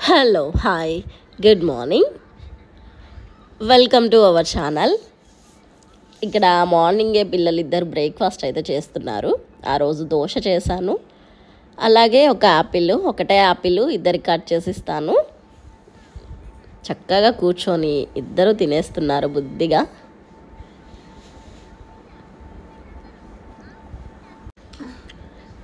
Hello hi good morning welcome to our channel. ఇక్కడ మార్నింగే పిల్లలిద్దరు breakfast అయితే చేస్తున్నారు. ఆ రోజు దోశ చేశాను, అలాగే ఒకటే యాపిల్ ఇద్దరికి కట్ చేసి ఇస్తాను. చక్కగా కూర్చొని ఇద్దరు తినేస్తున్నారు బుద్ధిగా.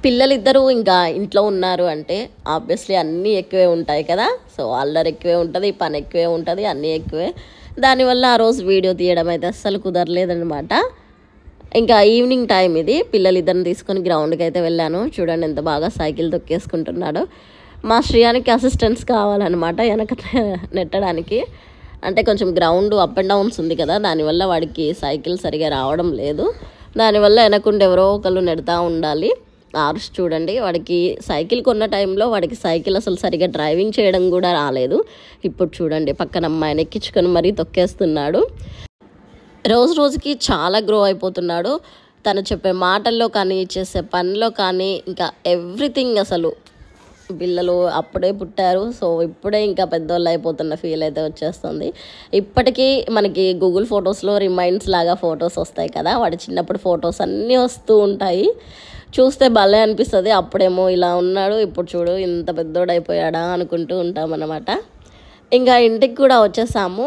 పిల్లలిద్దరూ ఇంకా ఇంట్లో ఉన్నారు అంటే ఆబ్వియస్లీ అన్నీ ఎక్కువే ఉంటాయి కదా. సో అల్లరి ఎక్కువే ఉంటుంది, పని ఎక్కువే ఉంటుంది, అన్నీ ఎక్కువే. దానివల్ల ఆ రోజు వీడియో తీయడం అయితే అస్సలు కుదరలేదనమాట. ఇంకా ఈవినింగ్ టైం ఇది. పిల్లలిద్దరిని తీసుకొని గ్రౌండ్కి అయితే వెళ్ళాను. చూడండి ఎంత బాగా సైకిల్ తొక్కేసుకుంటున్నాడు. మా శ్రీయానికి అసిస్టెంట్స్ కావాలన్నమాట వెనక నెట్టడానికి. అంటే కొంచెం గ్రౌండ్ అప్ అండ్ డౌన్స్ ఉంది కదా, దానివల్ల వాడికి సైకిల్ సరిగా రావడం లేదు. దానివల్ల వెనకుండి ఎవరో ఒకళ్ళు నెడతా ఉండాలి. ఆరుష్ చూడండి, వాడికి సైకిల్ కొన్న టైంలో వాడికి సైకిల్ అసలు సరిగా డ్రైవింగ్ చేయడం కూడా రాలేదు. ఇప్పుడు చూడండి పక్కన అమ్మాయిని ఎక్కించుకొని మరీ తొక్కేస్తున్నాడు. రోజు రోజుకి చాలా గ్రో అయిపోతున్నాడు. తను చెప్పే మాటల్లో కానీ, చేసే పనిలో కానీ, ఇంకా ఎవ్రీథింగ్. అసలు పిల్లలు అప్పుడే పుట్టారు, సో ఇప్పుడే ఇంకా పెద్దోళ్ళు అయిపోతున్న ఫీల్ అయితే వచ్చేస్తుంది. ఇప్పటికీ మనకి గూగుల్ ఫొటోస్లో రిమైండ్స్ లాగా ఫొటోస్ వస్తాయి కదా, వాడి చిన్నప్పుడు ఫొటోస్ అన్నీ వస్తూ ఉంటాయి. చూస్తే భలే అనిపిస్తుంది. అప్పుడేమో ఇలా ఉన్నాడు, ఇప్పుడు చూడు ఇంత పెద్దోడు అయిపోయాడా అనుకుంటూ ఉంటామన్నమాట. ఇంకా ఇంటికి కూడా వచ్చేసాము.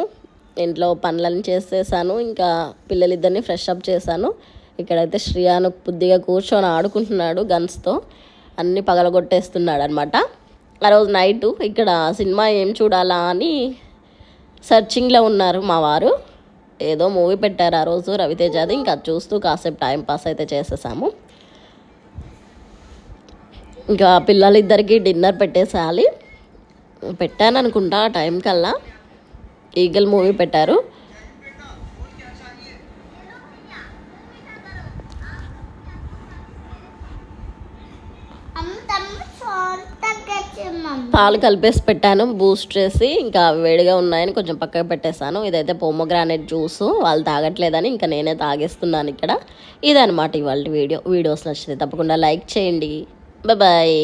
ఇంట్లో పనులన్నీ చేసేసాను. ఇంకా పిల్లలిద్దరిని ఫ్రెష్ అప్ చేశాను. ఇక్కడైతే శ్రీయాను బుద్ధిగా కూర్చొని ఆడుకుంటున్నాడు గన్స్తో. అన్నీ పగలగొట్టేస్తున్నాడు అనమాట. ఆ రోజు నైటు ఇక్కడ సినిమా ఏం చూడాలా అని సర్చింగ్లో ఉన్నారు మా వారు. ఏదో మూవీ పెట్టారు ఆ రోజు రవితేజది. ఇంకా చూస్తూ కాసేపు టైం పాస్ అయితే చేసేసాము. ఇంకా పిల్లలిద్దరికి డిన్నర్ పెట్టేసేయాలి. పెట్టాను అనుకుంటా ఆ టైం కల్లా. ఈగల్ మూవీ పెట్టారు. పాలు కలిపేసి పెట్టాను, బూస్ట్ చేసి. ఇంకా వేడిగా ఉన్నాయని కొంచెం పక్కకు పెట్టేశాను. ఇదైతే పోమోగ్రానైట్ జ్యూసు, వాళ్ళు తాగట్లేదని ఇంకా నేనే తాగేస్తున్నాను ఇక్కడ. ఇదనమాట ఇవాళ వీడియోస్ నచ్చితే తప్పకుండా లైక్ చేయండి. బాయ్.